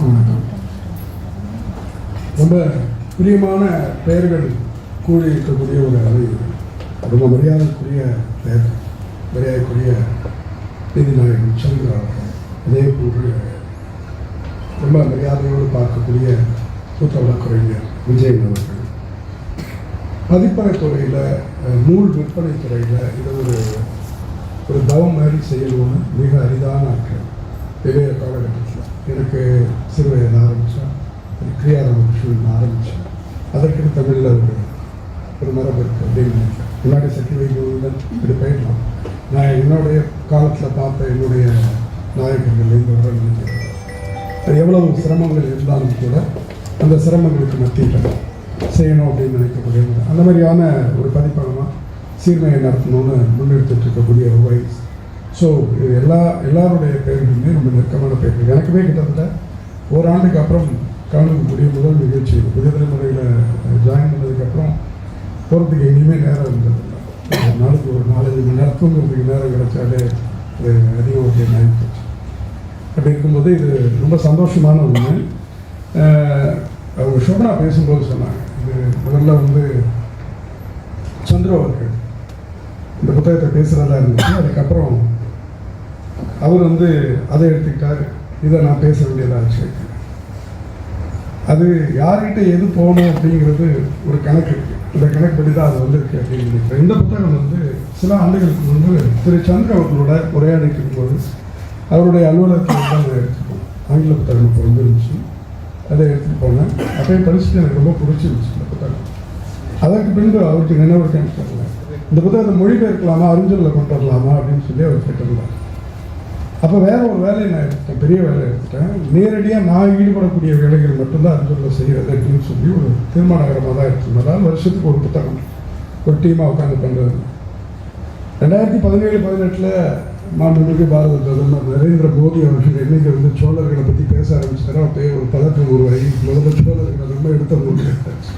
எல்லாருக்கும் வணக்கம். ரொம்ப பிரியமான பெயர்கள் கூடி இருக்கக்கூடிய ஒரு அவை, ரொம்ப மரியாதைக்குரிய பெயர், மரியாதைக்குரிய நீதிநாயகன் சந்திரா அவர்கள், அதே போன்று ரொம்ப மரியாதையோடு பார்க்கக்கூடிய மூத்த வழக்கறிஞர் விஜயன் அவர்கள், பதிப்பனை துறையில், நூல் விற்பனை துறையில் இது ஒரு தவம் மாதிரி செய்யணும்னு மிக அரிதான ஆட்கள். பெரிய காலகட்டத்தில் எனக்கு சிறு வயதில் ஆரம்பித்தேன், கிரியாராமகிருஷ்ணன் ஆரம்பித்தேன். அதற்கு தமிழில் ஒரு மரபு இருக்குது அப்படின்னு நினைக்கிறேன். முன்னாடி சக்தி வைகோடன் இப்படி போயிடலாம். நான் என்னுடைய காலத்தில் பார்த்த என்னுடைய நாயகர்கள் இந்த வர நினைக்கிறேன். அது எவ்வளவு சிரமங்கள் இருந்தாலும் கூட அந்த சிரமங்களுக்கு மத்தியில் செய்யணும் அப்படின்னு நினைக்கக்கூடிய அந்த மாதிரியான ஒரு பதிப்பகமாக சீர்மையை நடத்தணும்னு முன்னெடுத்துட்டு இருக்கக்கூடிய ஒரு வயசு. ஸோ இது எல்லாருடைய பேர்களுமே ரொம்ப நெருக்கமான பேர்கள். எனக்குமே கிட்டத்தட்ட ஓராண்டுக்கு அப்புறம் கலந்துக்கக்கூடிய முதல் நிகழ்ச்சி புதிய தலைமுறையில் ஜாயின் பண்ணதுக்கப்புறம் போகிறதுக்கு எங்கேயுமே நேரம் இருந்ததில்லை. ஒரு நாளைக்கு ஒரு 4-5 மணி நேரம் தூங்குறதுக்கு நேரம் கிடைச்சாலே அது அதிகம் ஒரு டைம் போச்சு. அப்படி இருக்கும்போது இது ரொம்ப சந்தோஷமான ஒன்று. அவங்க ஷோபனா பேசும்போது சொன்னாங்க, இது முதல்ல சந்திர அவர்கள் இந்த புத்தகத்தை பேசுகிறதா இருந்துச்சு. அதுக்கப்புறம் அவர் அதை எடுத்துக்கிட்டார், இதை நான் பேச வேண்டியதாக ஆச்சு. அது யார்கிட்ட எது போகணும் அப்படிங்கிறது ஒரு கணக்கு இருக்குது. இந்த கணக்குப்படி தான் அது வந்திருக்கு அப்படின்னு நினைக்கிறேன். இந்த புத்தகம் சில ஆண்டுகளுக்கு முன்பு திரு சந்திர அவர்களோட உரையாடிட்டு இருக்கும்போது அவருடைய அலுவலகத்தில் தான் அதை எடுத்துப்போம். ஆங்கில புத்தகம் இப்போ வந்துருந்துச்சு, அதை எடுத்துகிட்டு போனேன். அப்போயும் படிச்சுட்டு எனக்கு ரொம்ப பிடிச்சிருந்துச்சு இந்த புத்தகம். அதற்கு பின்பு அவருக்கு நினைவுக்கு தெரியல, இந்த புத்தகத்தை மொழிபெயர்க்கலாமா, அறிஞரில் கொண்டு வரலாமா அப்படின்னு சொல்லி அவர் கேட்டிருந்தார். அப்போ வேற ஒரு வேலையை நான் எடுத்துட்டேன், பெரிய வேலை எடுத்துட்டேன். நேரடியாக நான் ஈடுபடக்கூடிய வேலைகள் மட்டும்தான் அறிஞரில் செய்கிறது அப்படின்னு சொல்லி ஒரு தீர்மானகரமாக தான் எடுத்துருந்தேன். அதாவது வருஷத்துக்கு ஒரு புத்தகம் ஒரு டீமாக உட்காந்து பண்ணுறது. 2017-18 மாண்புமிகு பாரத பிரதமர் நரேந்திர மோடி அவர்கள் என்னைக்கு சோழர்களை பற்றி பேச ஆரம்பிச்சாரோ அப்போயே ஒரு பதக்கம் உருவாகி முதல்ல சோழர்களை ரொம்ப எடுத்த மூடி எடுத்தாச்சு.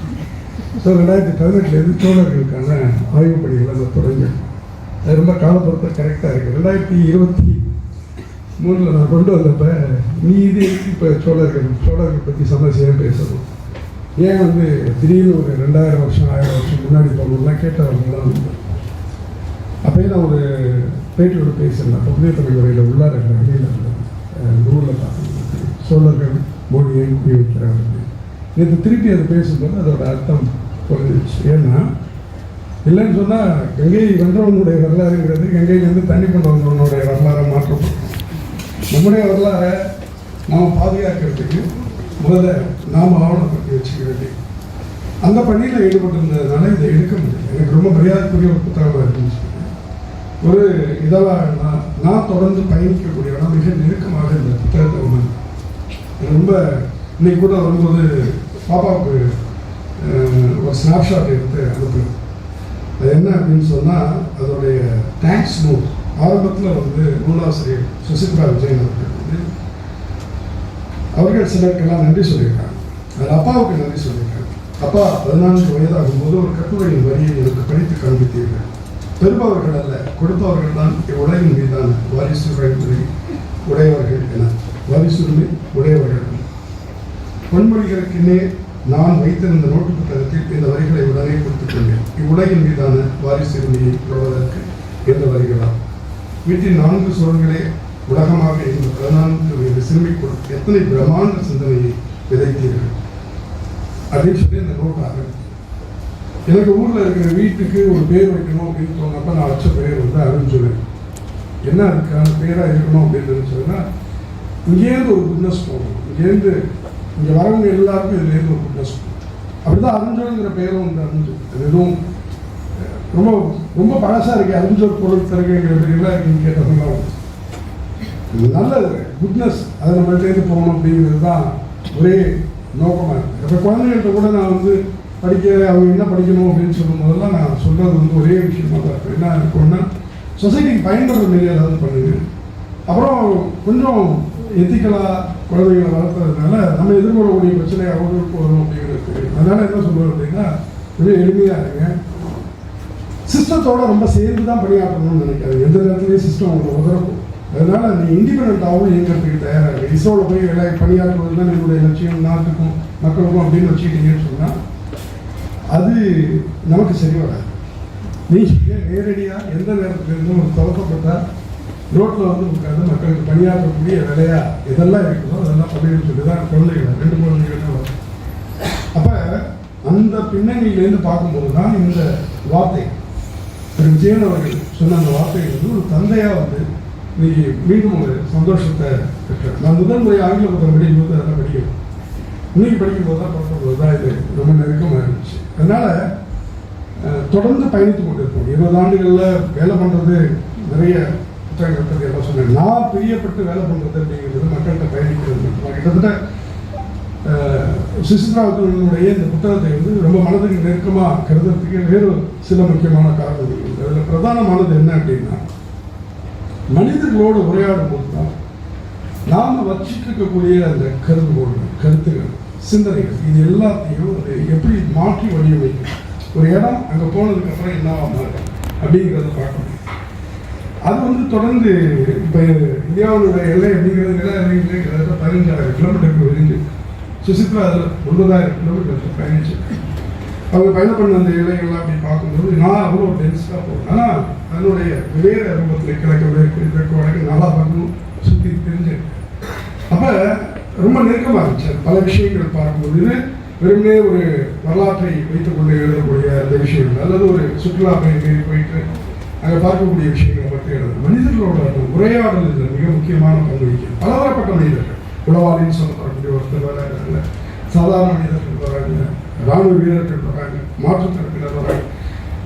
ஸோ 2018 சோழர்களுக்கான ஆய்வு பணிகளை அந்த தொடங்கி அது ரொம்ப காலப்பொறுத்த கரெக்டாக இருக்குது. 2023 நான் கொண்டு வந்தப்போ நீ இது இப்போ சோழர்கள் பற்றி சமஸ்யாக பேசணும், ஏன் திடீர்னு ஒரு 2000 வருஷம் 1000 வருஷம் முன்னாடி போகணும்லாம் கேட்டவர்கள்லாம் அப்போயே நான் ஒரு பேட்டியோடு பேசியிருந்தேன். அப்போ புதிய தமிழ் உரையில் உள்ளார வெளியில் நூலில் பார்த்தேன், சோழர்கள் மொழியை குடி வைக்கிறார்கள். நேற்று திருப்பி அதை பேசும்போது அதோட அர்த்தம் புரிஞ்சிச்சு. ஏன்னா இல்லைன்னு சொன்னால் கங்கை வென்றவனுடைய வரலாறுங்கிறது கங்கையிலேருந்து தண்ணி கொண்டு வந்தவனுடைய வரலாறை மாற்றப்படும். நம்முடைய வரலாறை நாம் பாதுகாக்கிறதுக்கு முதல்ல நாம் ஆவணப்படுத்தி வச்சுக்க வேண்டிய அந்த பணியில் ஈடுபட்டிருந்ததுனால இதை எடுக்க முடியல. எனக்கு ரொம்ப மரியாதைக்குரிய ஒரு புத்தகமாக இருந்துச்சு. ஒரு இதெல்லாம் நான் தொடர்ந்து பயணிக்கக்கூடியவனா மிக நெருக்கமாக இந்த புத்தகத்தை ரொம்ப இன்னைக்கு கூட வரும்போது பாப்பாவுக்கு ஒரு ஸ்னாப்ஷாட் எடுத்து அனுப்புகிறேன். அது என்ன அப்படின்னு சொன்னால் அதோடைய தேங்க்ஸ் நோட் ஆரம்பத்தில் நூலாசிரியர் சுசித்ரா விஜயன் அவர்கள் சிலருக்கெல்லாம் நன்றி சொல்லியிருக்காங்க. அதில் அப்பாவுக்கு நன்றி சொல்லியிருக்காங்க. அப்பா 14 வயதாகும்போது ஒரு கட்டுரையின் வரியை எனக்கு படித்து காண்பித்தீர்கள். பெறுபவர்கள் அல்ல, கொடுப்பவர்கள் தான் இவ்வுலகின் மீதான வாரிசுரிமை உடையவர்கள் என. வாரிசுரிமை உடையவர்கள் பொன்மொழிகளுக்குன்னே நான் வைத்திருந்த நோட்டு புத்தகத்தில் இந்த வரிகளை உடனே கொடுத்துக் கொண்டேன். இவ்வுலகின் மீதான வாரிசுரிமையை பெறுவதற்கு எந்த வரிகளாம் வீட்டின் 4 சுரங்களே உலகமாக இருந்த 14 வயது சிறுமிக்குள் எத்தனை பிரம்மாண்ட சிந்தனையை விதைத்தீர்கள் அப்படின்னு சொல்லி அந்த நோட்டு ஆரம்பித்தேன். எனக்கு ஊரில் இருக்கிற வீட்டுக்கு ஒரு பேர் வைக்கணும் அப்படின்னு சொன்னப்போ நான் வச்ச பேர் அருஞ்சொலி. என்ன அதுக்கான பேராக இருக்கணும் அப்படின்னு நினச்சதுன்னா, இங்கேருந்து ஒரு குட்னஸ் போகணும், இங்கே வரவங்க எல்லாருக்கும் இதுலேருந்து ஒரு குட்னஸ் போகணும். அப்படி தான் அருஞ்சொலிங்கிற பேரும் அருஞ்சொல். அது எதுவும் ரொம்ப ரொம்ப பழசாக இருக்குது. அருஞ்சொல் பொருள் திறகைங்கிறதுலாம் நீங்கள் கேட்டதுலாம் நல்லது, குட்னஸ் அதை நம்மள்டேருந்து போகணும் அப்படிங்கிறது தான் ஒரே நோக்கமாக இருக்குது. இப்போ குழந்தைகள்கிட்ட கூட நான் படிக்க அவங்க என்ன படிக்கணும் அப்படின்னு சொல்லும் போதெல்லாம் நான் சொல்கிறது ஒரே விஷயமா தான் இருக்கும். என்ன இருக்கும்னா, சொசைட்டிக்கு பயன்படுற மாரி ஏதாவது பண்ணுங்க. அப்புறம் கொஞ்சம் எத்திக்கலாக குழந்தைகளை வளர்த்துறதுனால நம்ம எதிர்கொள்ளக்கூடிய பிரச்சனை அவங்களுக்கு வரும் அப்படிங்கிறது. அதனால் என்ன சொல்லுவோம் அப்படின்னா, ரொம்ப எளிமையாக இருங்க, சிஸ்டத்தோடு ரொம்ப சேர்ந்து தான் பணியாற்றணும்னு நினைக்காது. எந்த நேரத்துலேயும் சிஸ்டம் அவங்களை உதறக்கும். அதனால நீ இண்டிபெண்டாகவும் இயங்கிறதுக்கு தயாராக இஸ்ரோவில் போய் பணியாற்றுவது தான் என்னுடைய லட்சியம் நாட்டுக்கும் மக்களுக்கும் அப்படின்னு வச்சுக்கிட்டீங்கன்னு சொன்னால் அது நமக்கு சரி வராது. நீங்கள் நேரடியாக எந்த நேரத்துல இருந்தும் ஒரு தொடக்கப்பட்டால் ரோட்டில் வந்து உட்காந்து மக்களுக்கு பணியாற்றக்கூடிய வேலையா எதெல்லாம் இருக்குதோ அதெல்லாம் பண்ணிட்டு சொல்லி தான் குழந்தைகள் 2 குழந்தைகள் தான் வரும். அப்போ அந்த பின்னணியிலேருந்து பார்க்கும்போது தான் இந்த வார்த்தை திரு விஜயன் அவர்கள் சொன்ன அந்த வார்த்தை வந்து ஒரு தந்தையாக வந்து நீ மீண்டும் ஒரு சந்தோஷத்தை பெற்ற. நான் முதல் முறை ஆங்கில புத்தகம் படிக்கும்போது அதெல்லாம் படிக்கணும். இன்னைக்கு படிக்கும்போது தான் பார்க்கும்போது தான் இது ரொம்ப நெருக்கமாக இருந்துச்சு. அதனால தொடர்ந்து பயணித்து கொண்டு இருப்போம். 20 ஆண்டுகளில் வேலை பண்ணுறது நிறைய புத்தகங்கள் பற்றி எல்லாம் சொன்னேன். நான் பிரியப்பட்டு வேலை பண்ணுறது அப்படிங்கிறது மக்கள்கிட்ட பயணிக்கிறது. கிட்டத்தட்ட சுசித்ராவுடைய இந்த புத்தகத்தை வந்து ரொம்ப மனதுக்கு நெருக்கமாக கருதுறதுக்கு வேறு சில முக்கியமான காரணங்கள் இருக்குது. அதில் பிரதானமானது என்ன அப்படின்னா, மனிதர்களோடு உரையாடும் போது தான் நாம் வச்சுட்டு இருக்கக்கூடிய அந்த கருத்துகள் சிந்தனைகள் இது எல்லாத்தையும் அது எப்படி மாற்றி வடிவமைக்கும், ஒரு இடம் அங்கே போனதுக்கப்புறம் என்னவா மாறும் அப்படிங்கிறத பார்க்கணும். அது வந்து தொடர்ந்து இப்போ இந்தியாவுடைய எல்லை அப்படிங்கிறது நில எல்லைங்களே கிட்டத்தட்ட 15,000 கிலோமீட்டருக்கு விரிஞ்சு சுசித்ரா அதில் 9,000 கிலோமீட்டர் பயணிச்சு அவங்க பயணம் பண்ண அந்த எல்லைகள்லாம் அப்படி பார்க்கும்போது நான் அவ்வளோ டென்ஸ்டாக போகிறேன். ஆனால் அதனுடைய வேறு ரூபத்தில் கிழக்கு மேற்கு வடக்கு நல்லா பார்க்கணும் சுற்றி தெரிஞ்சு அப்போ ரொம்ப நெருக்கமாக இருந்துச்சு. பல விஷயங்கள் பார்க்கும்போது இது வெறுமனே ஒரு வரலாற்றை வைத்துக்கொண்டு எழுதக்கூடிய அந்த விஷயங்கள் அல்லது ஒரு சுற்றுலா பயணிக்கு போயிட்டு அங்கே பார்க்கக்கூடிய விஷயங்களை பற்றி எழுதும். மனிதர்களோட உரையாடல் இதில் மிக முக்கியமான பங்கு வகிக்கும். பலதரப்பட்ட மனிதர்கள் உளவாளின்னு சொல்லப்படக்கூடிய ஒருத்தர் வராங்க, சாதாரண மனிதர்கள் வராங்க, இராணுவ வீரர்கள் வராங்க, மாற்றுத்திறப்பினர் வராங்க.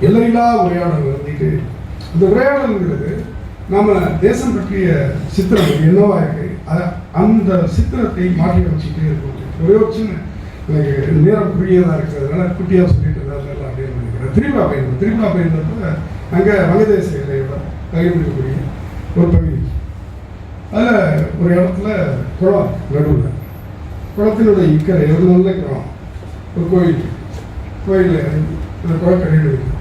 எல்லையில்லா உரையாடல் வந்துட்டு இந்த உரையாடல்ங்கிறது நாம் தேசம் பற்றிய சித்திரம் என்னவா இருக்கு அந்த சித்திரத்தை மாற்றி வச்சுட்டே இருக்கும். ஒரே ஒரு சின்ன எனக்கு நேரம் குறுகியதாக இருக்கிறதுனால குட்டியாக சொல்லிட்டு இருந்தாலும் அப்படின்னு நினைக்கிறேன். திரிபுரா பயணத்தை அங்கே வங்கதேச எல்லையோட கைவிடக்கூடிய ஒரு பகுதி. அதில் ஒரு இடத்துல குளம் நடுவில் குளத்தினுடைய இக்கரை ஒரு நல்ல குளம் ஒரு கோயில் அந்த குளக்கரையில் இருக்கு.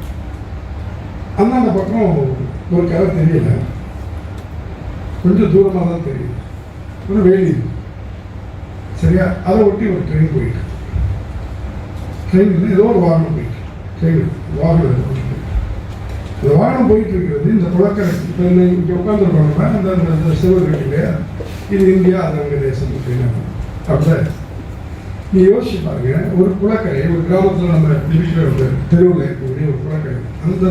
அந்த பக்கம் ஒரு கரை தெரியல, கொஞ்சம் தூரமாக தான் தெரியுது, ஒரு வேலி சரியா. அதை ஒட்டி ஒரு ட்ரெயின் போயிட்டு ட்ரெயினில் ஏதோ ஒரு வாகனம் போயிட்டு ட்ரெயின் வாகனம் இந்த வாகனம் போயிட்டு இருக்கிறது இந்த குளக்கரை. இப்போ இங்கே உட்காந்துருப்பாங்க அந்த அந்த சிவர் இல்லையா, இது இந்தியா அது வங்கதேசம் அப்படின்னா அப்படி நீ யோசிச்சு பாருங்க. ஒரு குளக்கரை ஒரு கிராமத்தில் நம்ம இருக்கிற தெருவில் இருக்கக்கூடிய ஒரு குளக்கரை அந்த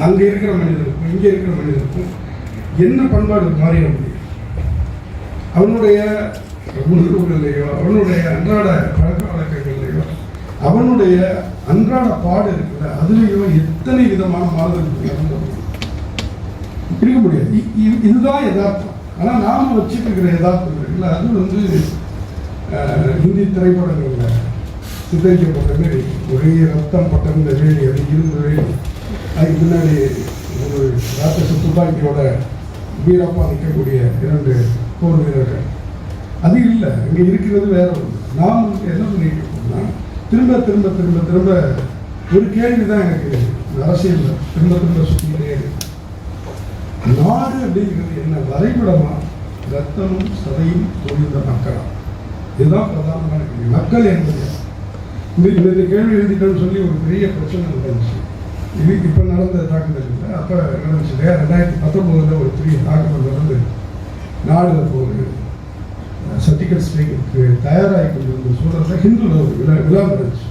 அங்கே இருக்கிற மனிதனுக்கும் இங்கே இருக்கிற மனிதனுக்கும் என்ன பண்பாடு மாறிட முடியும்? அவனுடைய உணர்வுகள்லையோ அவனுடைய அன்றாட பழக்க வழக்கங்கள்லையோ அவனுடைய அன்றாட பாடு இருக்குல்ல அதுலேயோ எத்தனை விதமான மாறுதல் இருக்க முடியாது. இதுதான் யதார்த்தம். ஆனால் நாம் வச்சுட்டு இருக்கிற யதார்த்தம் இருக்குல்ல அது வந்து ஹிந்தி திரைப்படங்களில் சித்தரிக்கப்பட்ட மாரி ஒரே ரத்தம் பட்டிருந்த வேலி, அது இருந்த வேலி, அதுக்கு பின்னாடி ஒரு ராட்சச துப்பாக்கியோட வீரப்பா நிற்கக்கூடிய 2 போர் வீரர்கள். அது இல்லை, இங்கே இருக்கிறது வேற ஒன்று. நாம் வந்து என்ன பண்ணிட்டு இருக்கோம்னா திரும்ப திரும்ப திரும்ப திரும்ப ஒரு கேள்வி தான் எனக்கு அரசியல் திரும்ப திரும்ப சுற்றிக்கிட்டே இருக்கு. நாடு அப்படிங்கிறது என்ன வரைபடமா, ரத்தமும் சதையும் தொழிந்த மக்களா? இதுதான் பிரதானமான கேள்வி. மக்கள் என்பது இந்த கேள்வி எழுதிட்டோன்னு சொல்லி ஒரு பெரிய பிரச்சனை நடந்துச்சு. இது இப்போ நடந்த தாக்குதல் இல்லை, அப்போ நடந்துச்சு இல்லையா. 2019 ஒரு பெரிய தாக்குதல் நடந்து நாடு ஒரு சர்டிஃபிகேட் ஸ்ட்ரைக்கு தயாராகி கொண்டிருந்த சூழலில் ஹிந்துவில் ஒரு விழா நடந்துச்சு.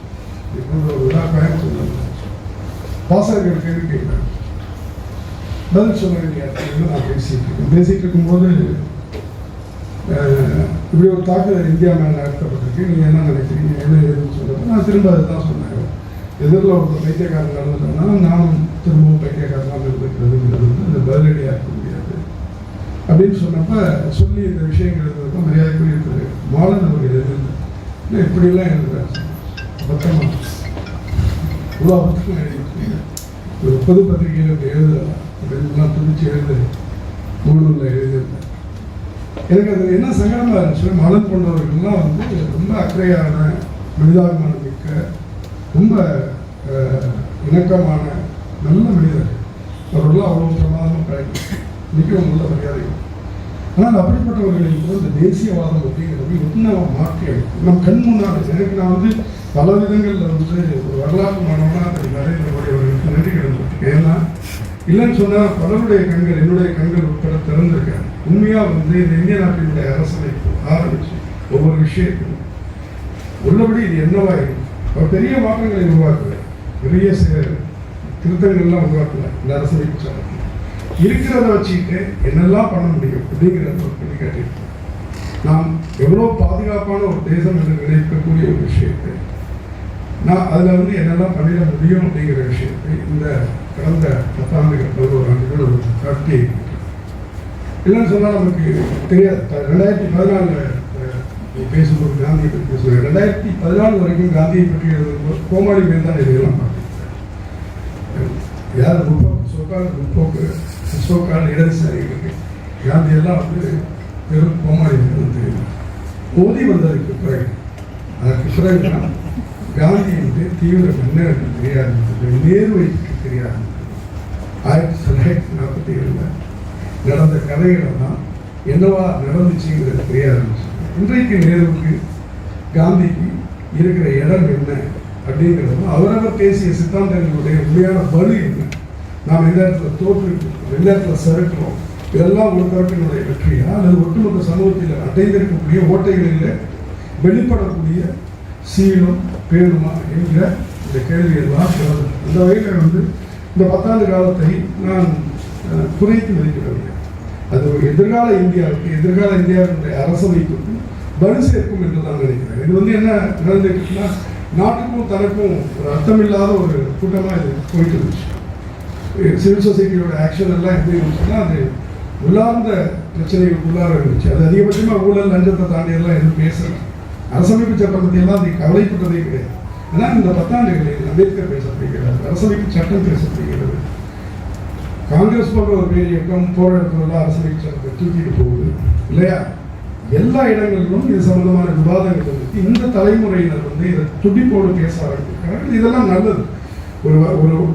இப்போது ஒரு விழா கோயம்புத்தூர் நடந்துச்சு. வாசகர்கள் கேள்வி கேட்குறாங்க, பதில் சொல்ல வேண்டிய இடத்துல நான் பேசிகிட்டு இருக்கும்போது இப்படி ஒரு தாக்குதல் இந்தியா மேலே நடத்தப்பட்டிருக்கு, நீங்கள் என்ன நினைக்கிறீங்க என்ன ஏதுன்னு சொல்கிறப்ப நான் திரும்ப அதை தான் சொன்னேன். எதிரில் ஒரு பைத்தியக்காரன் நடந்துட்டோம்னா நானும் திரும்பவும் பைத்தியக்காரனாக இருந்துக்கிறதுங்கிறது வந்து அந்த பதிலடியாக இருக்க முடியாது அப்படின்னு சொன்னப்போ சொல்லி இந்த விஷயங்கள் இருந்ததுக்கும் மரியாதைக்குரிய திரு மாலன் அவர்கள் எழுதியிருந்தேன். இப்படியெல்லாம் எழுதுறாரு பத்திரமா இவ்வளோ பத்திரம் எழுதியிருக்கீங்க, ஒரு பொது பத்திரிகையில் இப்படி எழுதலாம் அப்படின்லாம் துணிச்சு எழுது முழுநூலில் எழுதியிருந்தேன். எனக்கு அது என்ன சங்கடமாக இருந்துச்சு, மலன் போன்றவர்கள்லாம் வந்து ரொம்ப அக்கறையான மனிதாபிமானம் மிக்க ரொம்ப இணக்கமான நல்ல மனிதர்கள். அவர்கள்லாம் அவ்வளோ பிரமாதமாக பழகி மிகவும் நல்ல மரியாதை. ஆனால் அப்படிப்பட்டவர்களின் கூட இந்த தேசியவாதம் அப்படிங்கிறது என்ன மாற்றி நம் கண் முன்னால் எனக்கு நான் வந்து பல விதங்களில் வந்து ஒரு வரலாற்று மாணவனாக நரேந்திர மோடி அவர்களுக்கு நன்றி கிடந்திருக்கேன். ஏன்னா இல்லைன்னு சொன்னால் பலருடைய கண்கள் என்னுடைய கண்கள் உட்பட திறந்திருக்காங்க. உண்மையாக வந்து இந்த இந்திய நாட்டினுடைய அரசமைப்பு ஆரம்பிச்சு ஒவ்வொரு விஷயத்தையும் உள்ளபடி இது என்னவா இருக்கு. அவர் பெரிய மாற்றங்களை உருவாக்குறார், பெரிய திருத்தங்கள்லாம் உருவாக்கல. இந்த அரசமைப்பு சட்டத்தில் இருக்கிறத வச்சுக்கிட்டு என்னெல்லாம் பண்ண முடியும் அப்படிங்கிறத ஒரு கேள்வி கேட்டிருக்கோம். நாம் எவ்வளோ பாதுகாப்பான ஒரு தேசம் என்று நினைக்கக்கூடிய ஒரு விஷயத்தை நான் அதில் வந்து என்னெல்லாம் பண்ணிட முடியும் அப்படிங்கிற விஷயத்தை இந்த கடந்த 10 ஆண்டுகள் 11 ஆண்டுகள் ஒரு காட்டி இல்லைன்னு சொன்னால் நமக்கு தெரியாது. 2014 பேசும்போது காந்தியை பற்றி பேசுகிறேன். 2014 வரைக்கும் காந்தியை பற்றி எழுதும்போது கோமாளி மேல் தான் இதெல்லாம் பார்த்துருக்கேன். யார் முற்போக்கு சோக்கால் இடதுசாரிகளுக்கு காந்தியெல்லாம் வந்து வெறும் கோமாளி மேல் தெரியும். மோதி வந்ததுக்கு பிறகு அதற்கு பிறகுதான் காந்தி என்று தீவிர மன்னருக்கு தெரியாது, நேருவைக்கு தெரியாது. 1947 நடந்த கதைகள் தான் என்னவா நடந்துச்சுங்கிறது தெரியாது. இன்றைக்கு நேருவுக்கு காந்திக்கு இருக்கிற இடம் என்ன அப்படிங்கிறதும் அவரவர் பேசிய சித்தாந்தங்களுடைய உண்மையான வலு என்ன, நாம் எந்த இடத்துல தோற்றுருக்கோம், எந்த இடத்துல சறுக்கிறோம், இதெல்லாம் ஒரு தரப்பினுடைய வெற்றியா அல்லது ஒட்டுமொத்த சமூகத்தில் அடைந்திருக்கக்கூடிய ஓட்டைகளில் வெளிப்படக்கூடிய சீலும் பேருமா என்கிற இந்த கேள்வியெல்லாம் பிறந்தது. அந்த வகையில் வந்து இந்த 10 ஆண்டு காலத்தை நான் குறைத்து மதிப்பிடவில்லை. அது ஒரு எதிர்கால இந்தியாவுக்கு, எதிர்கால இந்தியாவினுடைய அரசமைப்புக்கு வலு சேர்க்கும் என்று நான் நினைக்கிறேன். இது வந்து என்ன நடந்துருக்குன்னா, நாட்டுக்கும் தனக்கும் ஒரு அர்த்தமில்லாத ஒரு கூட்டமாக இது போயிட்டு இருந்துச்சு. சிவில் சொசைட்டியோட ஆக்ஷன் எல்லாம் எப்படி இருந்துச்சுன்னா, அது உள்ளார்ந்த பிரச்சனைகளுக்குள்ளார இருந்துச்சு. அது அதிகபட்சமாக ஊழல் லஞ்சத்தை தாண்டி எல்லாம் எதுவும் பேசலை. அரசமைப்பு சட்டம் பற்றியெல்லாம் அது கவலைப்பட்டதே கிடையாது. ஏன்னா இந்த 10 ஆண்டுகளில் அம்பேத்கர் பேசப்படுகிறது, அரசமைப்பு சட்டம் பேசப்படுகிறது. காங்கிரஸ் போன்ற ஒரு பெரிய இயக்கம் போராட்டத்திலாம் அரசமைப்பு சட்டத்தை தூக்கிட்டு போகுது இல்லையா. எல்லா இடங்களிலும் இது சம்பந்தமான விவாதங்கள் வந்து இந்த தலைமுறையினர் வந்து இதை துடிப்போடு பேச ஆரம்பிக்கிறார்கள். இதெல்லாம் நல்லது. ஒரு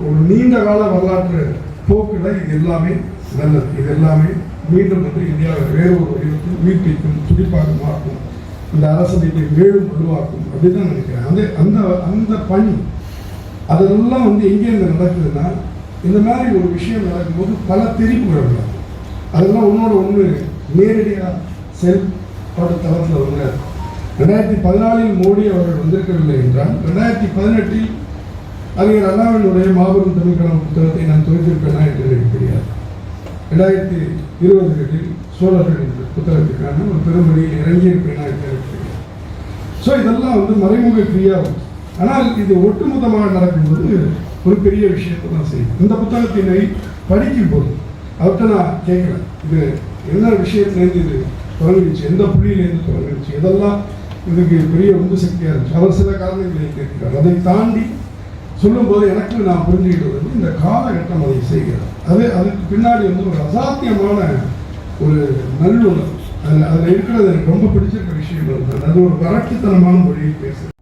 ஒரு நீண்ட கால வரலாற்று போக்குல இது எல்லாமே நல்லது. இது எல்லாமே மீண்டும் வந்து இந்தியாவை வேறு ஒரு வடிவத்தில் மீட்பிக்கும், துடிப்பாக மாற்றும், இந்த அரசமைப்பை மேலும் வலுவாக்கும் அப்படின்னு தான் நினைக்கிறேன். அந்த அந்த பணி அதெல்லாம் வந்து எங்கேருந்து நடக்குதுன்னா, இந்த மாதிரி ஒரு விஷயம் நடக்கும்போது பல திரிப்புகள் நடக்கும். அதெல்லாம் ஒன்றோட ஒன்று நேரடியாக செயல்பாடு தளத்தில் வந்து 2014 மோடி அவர்கள் வந்திருக்கவில்லை என்றால் 2018 அறிஞர் அண்ணாவினுடைய மாபெரும் தமிழ்கணம் புத்தகத்தை நான் துவைத்திருப்பேனா என்று எனக்கு தெரியாது. 2020 சோழர்கள் என்ற புத்தகத்துக்கான ஒரு பெருமொழியில் இறங்கியிருப்பேனா என்று எனக்கு தெரியாது. ஸோ இதெல்லாம் வந்து மறைமுக கிரியாகும். ஆனால் இது ஒட்டுமொத்தமாக நடக்கும்போது ஒரு பெரிய விஷயத்தை தான் செய்யும். இந்த புத்தகத்தினை படிக்கும் போது அவர்கிட்ட நான் கேட்குறேன், இது என்ன விஷயத்துலேருந்து இது தொடங்கிடுச்சு, எந்த புள்ளியிலேருந்து தொடங்கிடுச்சு, இதெல்லாம் இதுக்கு பெரிய உந்து சக்தியாக இருந்துச்சு. அவர் சில காரணங்களை கேட்கிறார். அதை தாண்டி சொல்லும்போது எனக்கு நான் புரிஞ்சுக்கிட்டது இந்த காலகட்டம் அதை செய்கிறார். அதுக்கு பின்னாடி வந்து ஒரு அசாத்தியமான ஒரு நல்லுணர்வு அதில் இருக்கிறது எனக்கு ரொம்ப பிடிச்சிருக்க விஷயம். அது ஒரு வறட்சித்தனமான மொழியை பேசுகிறேன்.